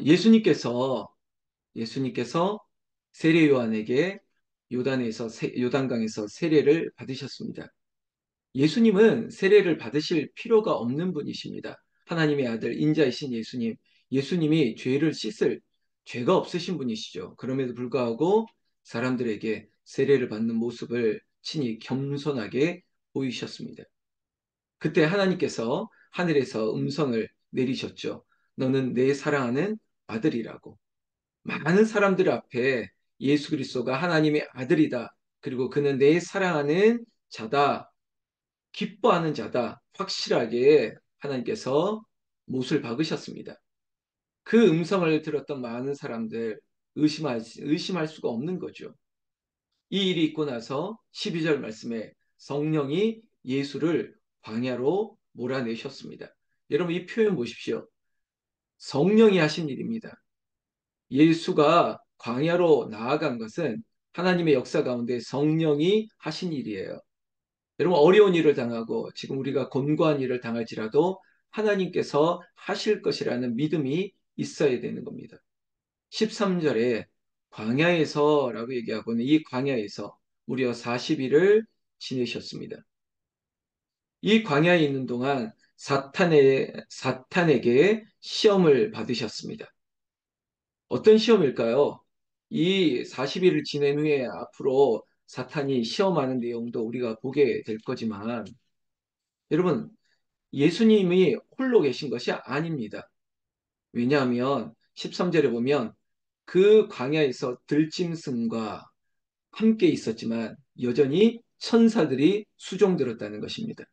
예수님께서 세례 요한에게 요단강에서 세례를 받으셨습니다. 예수님은 세례를 받으실 필요가 없는 분이십니다. 하나님의 아들 인자이신 예수님이 죄를 씻을 죄가 없으신 분이시죠. 그럼에도 불구하고 사람들에게 세례를 받는 모습을 친히 겸손하게 보이셨습니다. 그때 하나님께서 하늘에서 음성을 내리셨죠. 너는 내 사랑하는 아들이라고. 많은 사람들 앞에 예수 그리스도가 하나님의 아들이다. 그리고 그는 내 사랑하는 자다. 기뻐하는 자다. 확실하게 하나님께서 못을 박으셨습니다. 그 음성을 들었던 많은 사람들 의심할 수가 없는 거죠. 이 일이 있고 나서 12절 말씀에 성령이 예수를 광야로 몰아내셨습니다. 여러분 이 표현 보십시오. 성령이 하신 일입니다. 예수가 광야로 나아간 것은 하나님의 역사 가운데 성령이 하신 일이에요. 여러분 어려운 일을 당하고 지금 우리가 곤고한 일을 당할지라도 하나님께서 하실 것이라는 믿음이 있어야 되는 겁니다. 13절에 광야에서라고 얘기하고는 이 광야에서 무려 40일을 지내셨습니다. 이 광야에 있는 동안 사탄에게 시험을 받으셨습니다. 어떤 시험일까요? 이 40일을 지낸 후에 앞으로 사탄이 시험하는 내용도 우리가 보게 될 거지만 여러분 예수님이 홀로 계신 것이 아닙니다. 왜냐하면 13절에 보면 그 광야에서 들짐승과 함께 있었지만 여전히 천사들이 수종들었다는 것입니다.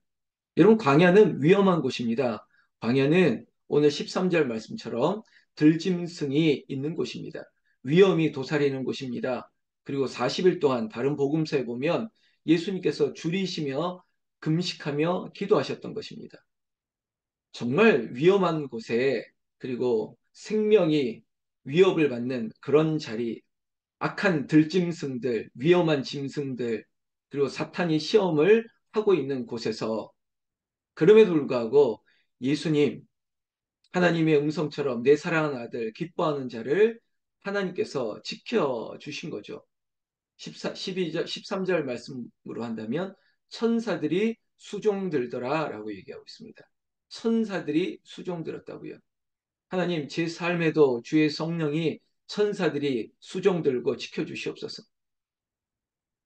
여러분 광야는 위험한 곳입니다. 광야는 오늘 13절 말씀처럼 들짐승이 있는 곳입니다. 위험이 도사리는 곳입니다. 그리고 40일 동안 다른 복음서에 보면 예수님께서 줄이시며 금식하며 기도하셨던 것입니다. 정말 위험한 곳에 그리고 생명이 위협을 받는 그런 자리, 악한 들짐승들, 위험한 짐승들, 그리고 사탄이 시험을 하고 있는 곳에서 그럼에도 불구하고 예수님, 하나님의 음성처럼 내 사랑하는 아들, 기뻐하는 자를 하나님께서 지켜주신 거죠. 12절, 13절 말씀으로 한다면 천사들이 수종들더라 라고 얘기하고 있습니다. 천사들이 수종들었다고요. 하나님, 제 삶에도 주의 성령이 천사들이 수종들고 지켜주시옵소서.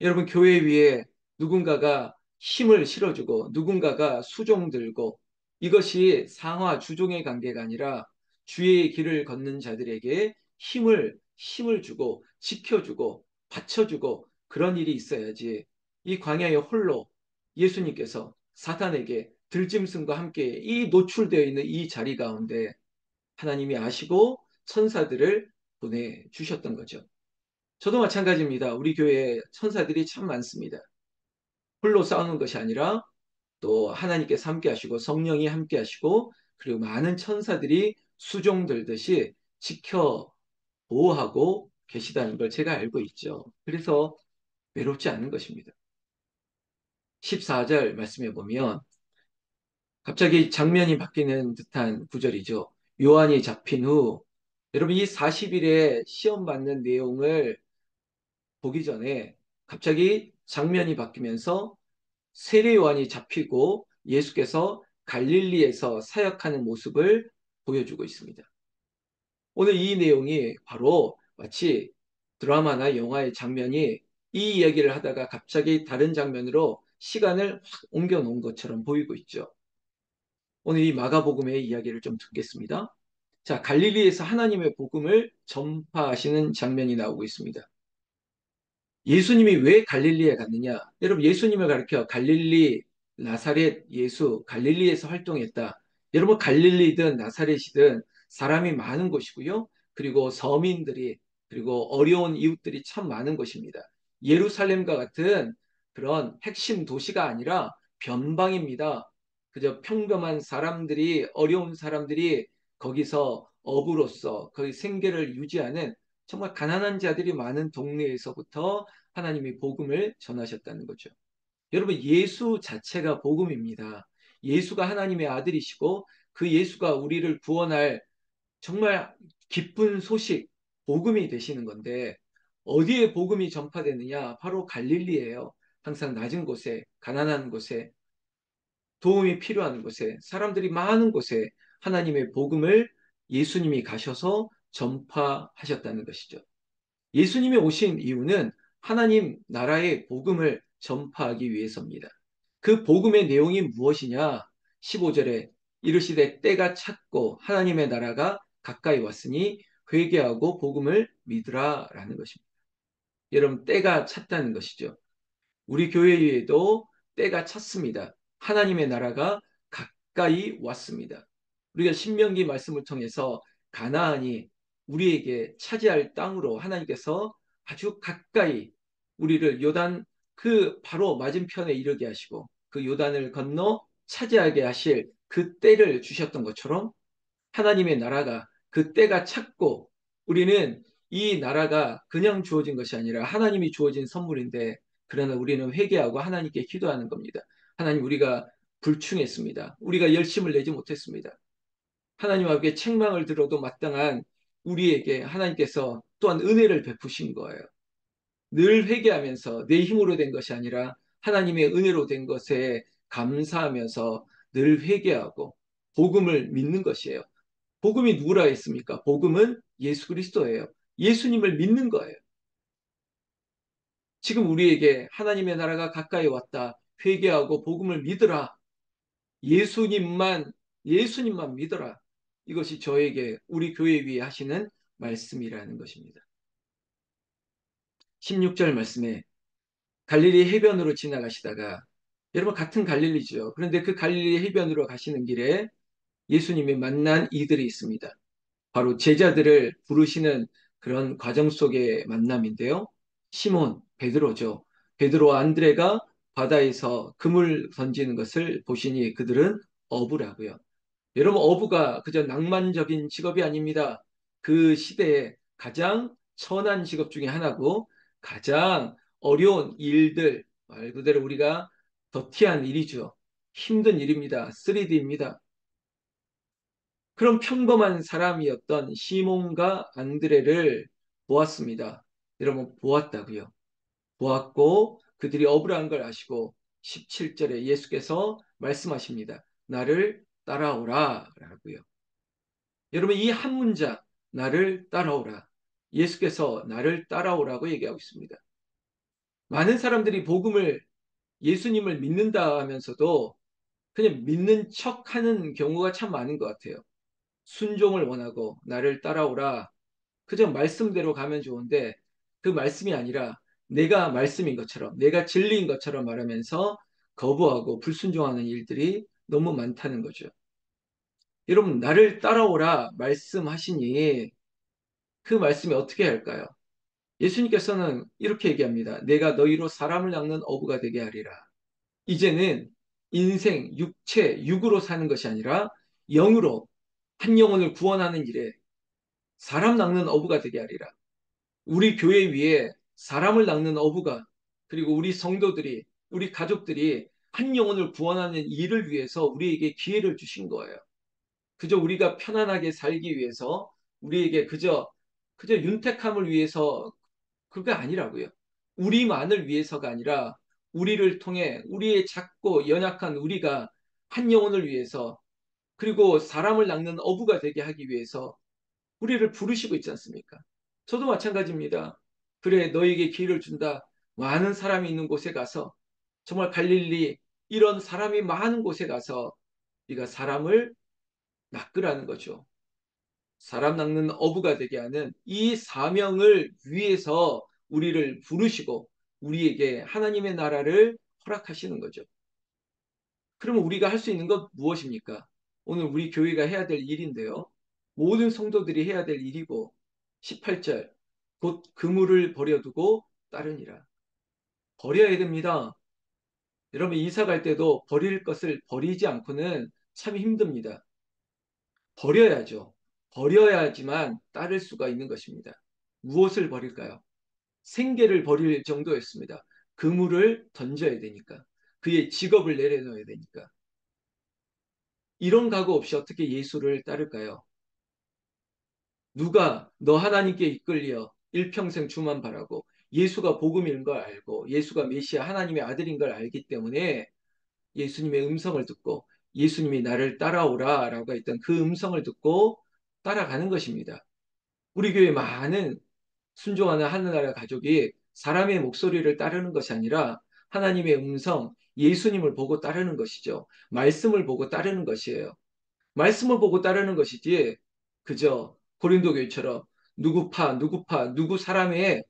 여러분, 교회 위에 누군가가 힘을 실어주고 누군가가 수종 들고 이것이 상하 주종의 관계가 아니라 주의 길을 걷는 자들에게 힘을 주고 지켜주고 받쳐주고 그런 일이 있어야지 이 광야의 홀로 예수님께서 사탄에게 들짐승과 함께 이 노출되어 있는 이 자리 가운데 하나님이 아시고 천사들을 보내주셨던 거죠. 저도 마찬가지입니다. 우리 교회에 천사들이 참 많습니다. 홀로 싸우는 것이 아니라 또 하나님께서 함께 하시고 성령이 함께 하시고 그리고 많은 천사들이 수종들듯이 지켜 보호하고 계시다는 걸 제가 알고 있죠. 그래서 외롭지 않은 것입니다. 14절 말씀해 보면 갑자기 장면이 바뀌는 듯한 구절이죠. 요한이 잡힌 후 여러분 이 40일에 시험 받는 내용을 보기 전에 갑자기 장면이 바뀌면서 세례 요한이 잡히고 예수께서 갈릴리에서 사역하는 모습을 보여주고 있습니다. 오늘 이 내용이 바로 마치 드라마나 영화의 장면이 이 이야기를 하다가 갑자기 다른 장면으로 시간을 확 옮겨 놓은 것처럼 보이고 있죠. 오늘 이 마가복음의 이야기를 좀 듣겠습니다. 자, 갈릴리에서 하나님의 복음을 전파하시는 장면이 나오고 있습니다. 예수님이 왜 갈릴리에 갔느냐? 여러분, 예수님을 가리켜 갈릴리, 나사렛, 예수, 갈릴리에서 활동했다. 여러분, 갈릴리든 나사렛이든 사람이 많은 곳이고요. 그리고 서민들이, 그리고 어려운 이웃들이 참 많은 곳입니다. 예루살렘과 같은 그런 핵심 도시가 아니라 변방입니다. 그저 평범한 사람들이, 어려운 사람들이 거기서 어부로서 거기 생계를 유지하는 정말 가난한 자들이 많은 동네에서부터 하나님이 복음을 전하셨다는 거죠. 여러분, 예수 자체가 복음입니다. 예수가 하나님의 아들이시고 그 예수가 우리를 구원할 정말 기쁜 소식, 복음이 되시는 건데 어디에 복음이 전파되느냐? 바로 갈릴리예요. 항상 낮은 곳에, 가난한 곳에, 도움이 필요한 곳에, 사람들이 많은 곳에 하나님의 복음을 예수님이 가셔서 전파하셨다는 것이죠. 예수님이 오신 이유는 하나님 나라의 복음을 전파하기 위해서입니다. 그 복음의 내용이 무엇이냐? 15절에 이르시되 때가 찼고 하나님의 나라가 가까이 왔으니 회개하고 복음을 믿으라 라는 것입니다. 여러분, 때가 찼다는 것이죠. 우리 교회에도 때가 찼습니다. 하나님의 나라가 가까이 왔습니다. 우리가 신명기 말씀을 통해서 가나안이 우리에게 차지할 땅으로 하나님께서 아주 가까이 우리를 요단 그 바로 맞은편에 이르게 하시고 그 요단을 건너 차지하게 하실 그 때를 주셨던 것처럼 하나님의 나라가 그 때가 찼고 우리는 이 나라가 그냥 주어진 것이 아니라 하나님이 주어진 선물인데 그러나 우리는 회개하고 하나님께 기도하는 겁니다. 하나님, 우리가 불충했습니다. 우리가 열심을 내지 못했습니다. 하나님 앞에 책망을 들어도 마땅한 우리에게 하나님께서 또한 은혜를 베푸신 거예요. 늘 회개하면서 내 힘으로 된 것이 아니라 하나님의 은혜로 된 것에 감사하면서 늘 회개하고 복음을 믿는 것이에요. 복음이 누구라 했습니까? 복음은 예수 그리스도예요. 예수님을 믿는 거예요. 지금 우리에게 하나님의 나라가 가까이 왔다. 회개하고 복음을 믿으라. 예수님만, 예수님만 믿어라. 이것이 저에게 우리 교회 위에 하시는 말씀이라는 것입니다. 16절 말씀에 갈릴리 해변으로 지나가시다가 여러분 같은 갈릴리죠. 그런데 그 갈릴리 해변으로 가시는 길에 예수님이 만난 이들이 있습니다. 바로 제자들을 부르시는 그런 과정 속의 만남인데요. 시몬, 베드로죠. 베드로와 안드레가 바다에서 그물 던지는 것을 보시니 그들은 어부라고요. 여러분, 어부가 그저 낭만적인 직업이 아닙니다. 그 시대에 가장 천한 직업 중에 하나고 가장 어려운 일들, 말 그대로 우리가 더티한 일이죠. 힘든 일입니다. 3D입니다. 그런 평범한 사람이었던 시몬과 안드레를 보았습니다. 여러분, 보았다고요. 보았고 그들이 억울한 걸 아시고 17절에 예수께서 말씀하십니다. 나를 따라오라 라고요. 여러분, 이 한 문장 나를 따라오라. 예수께서 나를 따라오라고 얘기하고 있습니다. 많은 사람들이 복음을 예수님을 믿는다 하면서도 그냥 믿는 척하는 경우가 참 많은 것 같아요. 순종을 원하고 나를 따라오라. 그저 말씀대로 가면 좋은데 그 말씀이 아니라 내가 말씀인 것처럼 내가 진리인 것처럼 말하면서 거부하고 불순종하는 일들이 너무 많다는 거죠. 여러분, 나를 따라오라 말씀하시니 그 말씀이 어떻게 할까요? 예수님께서는 이렇게 얘기합니다. 내가 너희로 사람을 낚는 어부가 되게 하리라. 이제는 인생, 육체, 육으로 사는 것이 아니라 영으로 한 영혼을 구원하는 일에 사람 낚는 어부가 되게 하리라. 우리 교회 위에 사람을 낚는 어부가 그리고 우리 성도들이 우리 가족들이 한 영혼을 구원하는 일을 위해서 우리에게 기회를 주신 거예요. 그저 우리가 편안하게 살기 위해서 우리에게 그저 윤택함을 위해서 그게 아니라고요. 우리만을 위해서가 아니라 우리를 통해 우리의 작고 연약한 우리가 한 영혼을 위해서 그리고 사람을 낚는 어부가 되게 하기 위해서 우리를 부르시고 있지 않습니까? 저도 마찬가지입니다. 그래, 너에게 기회를 준다. 많은 사람이 있는 곳에 가서 정말 갈릴리 이런 사람이 많은 곳에 가서 네가 사람을 낚으라는 거죠. 사람 낚는 어부가 되게 하는 이 사명을 위해서 우리를 부르시고 우리에게 하나님의 나라를 허락하시는 거죠. 그러면 우리가 할 수 있는 것 무엇입니까? 오늘 우리 교회가 해야 될 일인데요. 모든 성도들이 해야 될 일이고 18절 곧 그물을 버려두고 따르니라. 버려야 됩니다. 여러분 이사 갈 때도 버릴 것을 버리지 않고는 참 힘듭니다. 버려야죠. 버려야지만 따를 수가 있는 것입니다. 무엇을 버릴까요? 생계를 버릴 정도였습니다. 그물을 던져야 되니까. 그의 직업을 내려놓아야 되니까. 이런 각오 없이 어떻게 예수를 따를까요? 누가 너 하나님께 이끌려 일평생 주만 바라고 예수가 복음인 걸 알고 예수가 메시아 하나님의 아들인 걸 알기 때문에 예수님의 음성을 듣고 예수님이 나를 따라오라 라고 했던 그 음성을 듣고 따라가는 것입니다. 우리 교회 많은 순종하는 하늘나라 가족이 사람의 목소리를 따르는 것이 아니라 하나님의 음성, 예수님을 보고 따르는 것이죠. 말씀을 보고 따르는 것이에요. 말씀을 보고 따르는 것이지 그저 고린도 교회처럼 누구 누구 사람의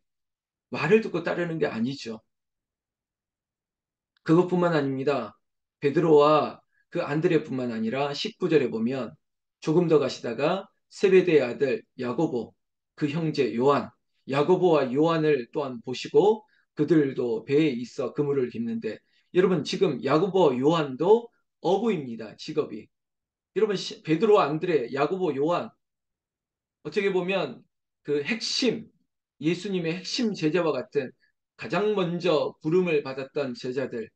말을 듣고 따르는 게 아니죠. 그것뿐만 아닙니다. 베드로와 그 안드레뿐만 아니라 19절에 보면 조금 더 가시다가 세베대의 아들 야고보, 그 형제 요한, 야고보와 요한을 또한 보시고 그들도 배에 있어 그물을 깁는데 여러분 지금 야고보 요한도 어부입니다. 직업이. 여러분 베드로 안드레 야고보 요한 어떻게 보면 그 핵심 예수님의 핵심 제자와 같은 가장 먼저 부름을 받았던 제자들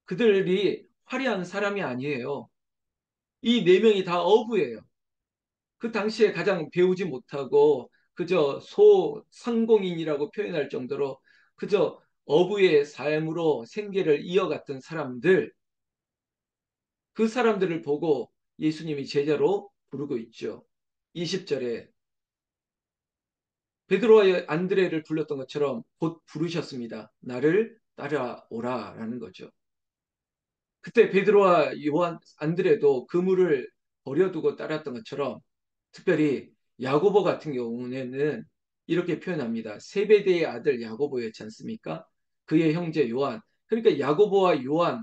그들이 화려한 사람이 아니에요. 이 네 명이 다 어부예요. 그 당시에 가장 배우지 못하고 그저 소상공인이라고 표현할 정도로 그저 어부의 삶으로 생계를 이어갔던 사람들, 그 사람들을 보고 예수님이 제자로 부르고 있죠. 20절에 베드로와 안드레를 불렀던 것처럼 곧 부르셨습니다. 나를 따라오라라는 거죠. 그때 베드로와 요한, 안드레도 그물을 버려두고 따랐던 것처럼 특별히 야고보 같은 경우에는 이렇게 표현합니다. 세베대의 아들 야고보였지 않습니까? 그의 형제 요한. 그러니까 야고보와 요한의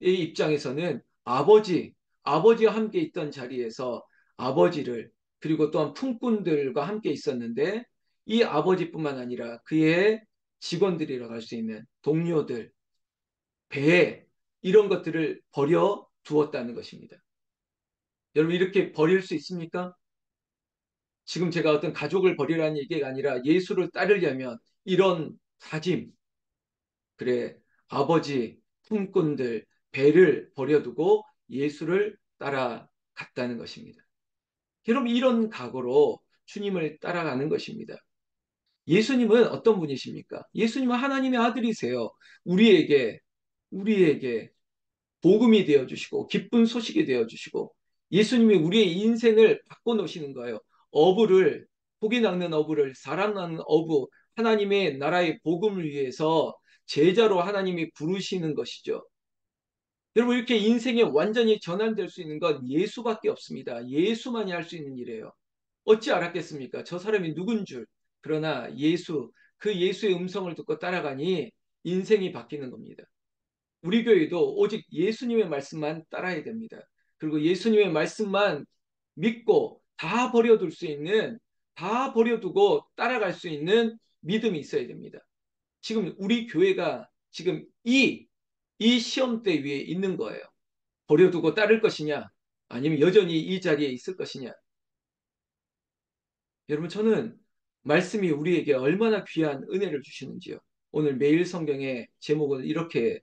입장에서는 아버지와 함께 있던 자리에서 아버지를 그리고 또한 품꾼들과 함께 있었는데 이 아버지뿐만 아니라 그의 직원들이라고 할 수 있는 동료들, 배 이런 것들을 버려 두었다는 것입니다. 여러분 이렇게 버릴 수 있습니까? 지금 제가 어떤 가족을 버리라는 얘기가 아니라 예수를 따르려면 이런 다짐, 그래 아버지, 품꾼들, 배를 버려두고 예수를 따라갔다는 것입니다. 여러분 이런 각오로 주님을 따라가는 것입니다. 예수님은 어떤 분이십니까? 예수님은 하나님의 아들이세요. 우리에게 복음이 되어 주시고 기쁜 소식이 되어 주시고 예수님이 우리의 인생을 바꿔 놓으시는 거예요. 어부를 고기 낚는 어부를 사람 낚는 어부 하나님의 나라의 복음을 위해서 제자로 하나님이 부르시는 것이죠. 여러분 이렇게 인생이 완전히 전환될 수 있는 건 예수밖에 없습니다. 예수만이 할 수 있는 일이에요. 어찌 알았겠습니까? 저 사람이 누군 줄. 그러나 그 예수의 음성을 듣고 따라가니 인생이 바뀌는 겁니다. 우리 교회도 오직 예수님의 말씀만 따라야 됩니다. 그리고 예수님의 말씀만 믿고 다 버려두고 따라갈 수 있는 믿음이 있어야 됩니다. 지금 우리 교회가 지금 이 시험대 위에 있는 거예요. 버려두고 따를 것이냐, 아니면 여전히 이 자리에 있을 것이냐. 여러분, 저는 말씀이 우리에게 얼마나 귀한 은혜를 주시는지요. 오늘 매일 성경의 제목을 이렇게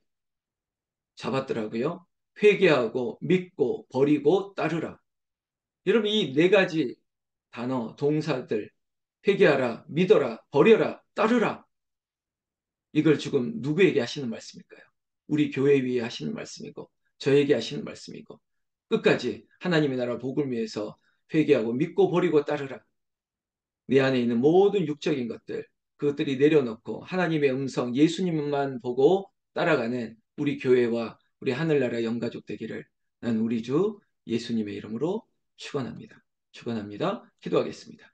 잡았더라고요. 회개하고 믿고 버리고 따르라. 여러분 이 네 가지 단어, 동사들 회개하라, 믿어라, 버려라, 따르라. 이걸 지금 누구에게 하시는 말씀일까요? 우리 교회 위에 하시는 말씀이고 저에게 하시는 말씀이고 끝까지 하나님의 나라 복을 위해서 회개하고 믿고 버리고 따르라. 내 안에 있는 모든 육적인 것들 그것들이 내려놓고 하나님의 음성 예수님만 보고 따라가는 우리 교회와 우리 하늘나라 영가족 되기를 난 우리 주 예수님의 이름으로 축원합니다. 축원합니다. 기도하겠습니다.